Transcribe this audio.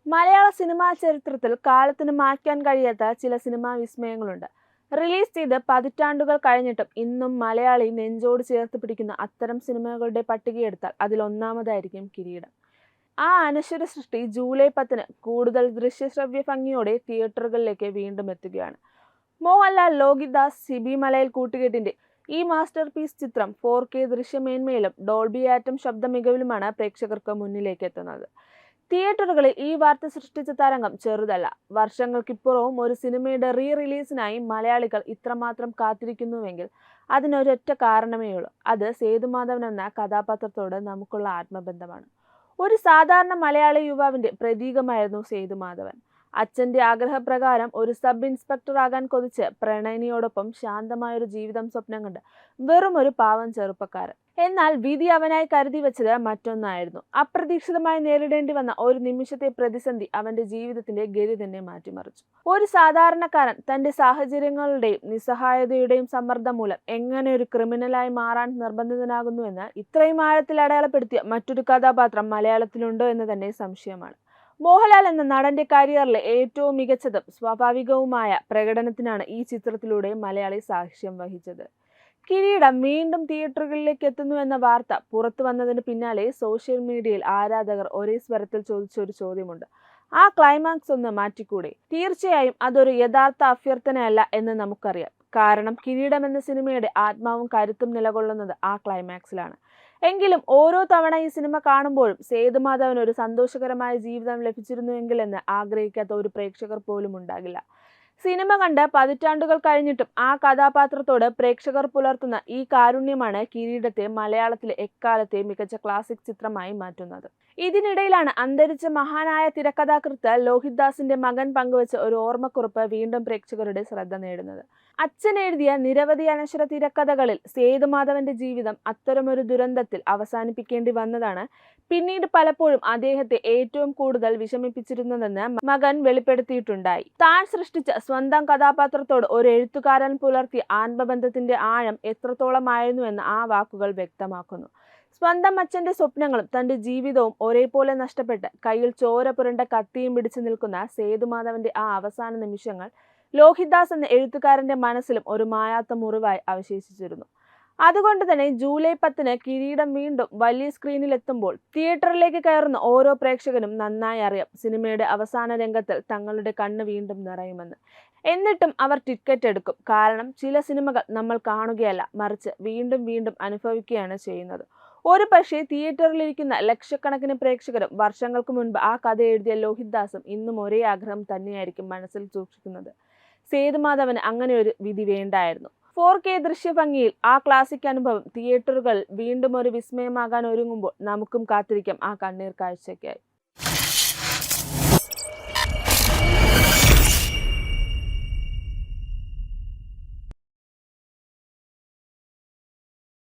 മലയാള cinema ചരിത്രത്തിൽ കാലത്തിന് മായ്ക്കാൻ കഴിയാത്ത ചില സിനിമാ വിസ്മയങ്ങളുണ്ട്. റിലീസ് ചെയ്ത് പതിറ്റാണ്ടുകൾ കഴിഞ്ഞിട്ടും ഇന്നും മലയാളി നെഞ്ചോട് ചേർത്ത് പിടിക്കുന്ന അത്തരം സിനിമകളുടെ പട്ടികയെടുത്താൽ അതിലൊന്നാമതായിരിക്കും കിരീടം. ആ അനശ്വര സൃഷ്ടി ജൂലൈ 10 കൂടുതൽ ദൃശ്യശ്രവ്യ ഭംഗിയോടെ തിയേറ്ററുകളിലേക്ക് വീണ്ടും എത്തുകയാണ്. മോഹൻലാൽ, ലോഹിതദാസ്, സിബി മലയിൽ കൂട്ടുകെട്ടിന്റെ ഈ മാസ്റ്റർ പീസ് ചിത്രം 4K ദൃശ്യമേന്മയിലും ഡോൾബി ആറ്റം ശബ്ദ മികവിലുമാണ് പ്രേക്ഷകർക്ക് മുന്നിലേക്ക് എത്തുന്നത്. തിയേറ്ററുകളിൽ ഈ വാർത്ത സൃഷ്ടിച്ച തരംഗം ചെറുതല്ല. വർഷങ്ങൾക്കിപ്പുറവും ഒരു സിനിമയുടെ റിലീസിനായി മലയാളികൾ ഇത്രമാത്രം കാത്തിരിക്കുന്നുവെങ്കിൽ അതിനൊരൊറ്റ കാരണമേയുള്ളൂ. അത് സേതുമാധവൻ എന്ന കഥാപാത്രത്തോട് നമുക്കുള്ള ആത്മബന്ധമാണ്. ഒരു സാധാരണ മലയാളി യുവാവിന്റെ പ്രതീകമായിരുന്നു സേതുമാധവൻ. അച്ഛന്റെ ആഗ്രഹപ്രകാരം ഒരു സബ് ഇൻസ്പെക്ടർ ആകാൻ കൊതിച്ച് പ്രണയിനിയോടൊപ്പം ശാന്തമായൊരു ജീവിതം സ്വപ്നം കണ്ട് വെറും ഒരു പാവം ചെറുപ്പക്കാരൻ. എന്നാൽ വിധി അവനായി കരുതി വെച്ചത് മറ്റൊന്നായിരുന്നു. അപ്രതീക്ഷിതമായി നേരിടേണ്ടി വന്ന ഒരു നിമിഷത്തെ പ്രതിസന്ധി അവന്റെ ജീവിതത്തിന്റെ ഗതി തന്നെ മാറ്റിമറിച്ചു. ഒരു സാധാരണക്കാരൻ തന്റെ സാഹചര്യങ്ങളുടെയും നിസ്സഹായതയുടെയും സമ്മർദ്ദം മൂലം എങ്ങനെ ഒരു ക്രിമിനലായി മാറാൻ നിർബന്ധിതനാകുന്നുവെന്ന് ഇത്രയും ആഴത്തിൽ അടയാളപ്പെടുത്തിയ മറ്റൊരു കഥാപാത്രം മലയാളത്തിലുണ്ടോ എന്ന് തന്നെ സംശയമാണ്. മോഹൻലാൽ എന്ന നടന്റെ കരിയറിലെ ഏറ്റവും മികച്ചതും സ്വാഭാവികവുമായ പ്രകടനത്തിനാണ് ഈ ചിത്രത്തിലൂടെ മലയാളി സാക്ഷ്യം വഹിച്ചത്. കിരീടം വീണ്ടും തിയേറ്ററുകളിലേക്ക് എത്തുന്നു എന്ന വാർത്ത പുറത്തു വന്നതിന് പിന്നാലെ സോഷ്യൽ മീഡിയയിൽ ആരാധകർ ഒരേ സ്വരത്തിൽ ചോദിച്ചൊരു ചോദ്യമുണ്ട്: ആ ക്ലൈമാക്സ് ഒന്ന് മാറ്റിക്കൂടെ? തീർച്ചയായും അതൊരു യഥാർത്ഥ അഭ്യർത്ഥനയല്ല എന്ന് നമുക്കറിയാം. കാരണം കിരീടം എന്ന സിനിമയുടെ ആത്മാവും കരുത്തും നിലകൊള്ളുന്നത് ആ ക്ലൈമാക്സിലാണ്. എങ്കിലും ഓരോ തവണ ഈ സിനിമ കാണുമ്പോഴും സേതുമാധവന് ഒരു സന്തോഷകരമായ ജീവിതം ലഭിച്ചിരുന്നുവെങ്കിൽ എന്ന് ആഗ്രഹിക്കാത്ത ഒരു പ്രേക്ഷകർ പോലും ഉണ്ടാകില്ല. സിനിമ കണ്ട് പതിറ്റാണ്ടുകൾ കഴിഞ്ഞിട്ടും ആ കഥാപാത്രത്തോട് പ്രേക്ഷകർ പുലർത്തുന്ന ഈ കാരുണ്യമാണ് കിരീടത്തെ മലയാളത്തിലെ എക്കാലത്തെ മികച്ച ക്ലാസിക് ചിത്രമായി മാറ്റുന്നത്. ഇതിനിടയിലാണ് അന്തരിച്ച മഹാനായ തിരക്കഥാകൃത്ത് ലോഹിതദാസിന്റെ മകൻ പങ്കുവച്ച ഒരു ഓർമ്മക്കുറിപ്പ് വീണ്ടും പ്രേക്ഷകരുടെ ശ്രദ്ധ നേടുന്നത്. അച്ഛൻ എഴുതിയ നിരവധി അനശ്വര തിരക്കഥകളിൽ സേതുമാധവന്റെ ജീവിതം അത്തരമൊരു ദുരന്തത്തിൽ അവസാനിപ്പിക്കേണ്ടി വന്നതാണ് പിന്നീട് പലപ്പോഴും അദ്ദേഹത്തെ ഏറ്റവും കൂടുതൽ വിഷമിപ്പിച്ചിരുന്നതെന്ന് മകൻ വെളിപ്പെടുത്തിയിട്ടുണ്ടായി. താൻ സൃഷ്ടിച്ച സ്വന്തം കഥാപാത്രത്തോട് ഒരു എഴുത്തുകാരൻ പുലർത്തിയ ആത്മബന്ധത്തിന്റെ ആഴം എത്രത്തോളമായിരുന്നുവെന്ന് ആ വാക്കുകൾ വ്യക്തമാക്കുന്നു. സ്വന്തം അച്ഛന്റെ സ്വപ്നങ്ങളും തന്റെ ജീവിതവും ഒരേപോലെ നഷ്ടപ്പെട്ട് കയ്യിൽ ചോര പുരണ്ട കത്തിയും പിടിച്ചു നിൽക്കുന്ന സേതുമാധവന്റെ ആ അവസാന നിമിഷങ്ങൾ ലോഹിതദാസ് എന്ന എഴുത്തുകാരന്റെ മനസ്സിലും ഒരു മായാത്ത മുറിവായി അവശേഷിച്ചിരുന്നു. അതുകൊണ്ട് തന്നെ ജൂലൈ 10 കിരീടം വീണ്ടും വലിയ സ്ക്രീനിലെത്തുമ്പോൾ തിയേറ്ററിലേക്ക് കയറുന്ന ഓരോ പ്രേക്ഷകനും നന്നായി അറിയാം സിനിമയുടെ അവസാന രംഗത്തിൽ തങ്ങളുടെ കണ്ണ് വീണ്ടും നിറയുമെന്ന്. എന്നിട്ടും അവർ ടിക്കറ്റ് എടുക്കും. കാരണം ചില സിനിമകൾ നമ്മൾ കാണുകയല്ല, മറിച്ച് വീണ്ടും വീണ്ടും അനുഭവിക്കുകയാണ് ചെയ്യുന്നത്. ഒരു പക്ഷേ തിയേറ്ററിലിരിക്കുന്ന ലക്ഷക്കണക്കിന് പ്രേക്ഷകരും വർഷങ്ങൾക്ക് മുൻപ് ആ കഥ എഴുതിയ ലോഹിതദാസും ഇന്നും ഒരേ ആഗ്രഹം തന്നെയായിരിക്കും മനസ്സിൽ സൂക്ഷിക്കുന്നത്: സേതുമാധവന് അങ്ങനെ ഒരു വിധി വേണ്ടായിരുന്നു. 4K ദൃശ്യഭംഗിയിൽ ആ ക്ലാസിക് അനുഭവം തിയേറ്ററുകൾ വീണ്ടും ഒരു വിസ്മയമാകാൻ ഒരുങ്ങുമ്പോൾ നമുക്കും കാത്തിരിക്കാം ആ കണ്ണീർ കാഴ്ചയ്ക്കായി.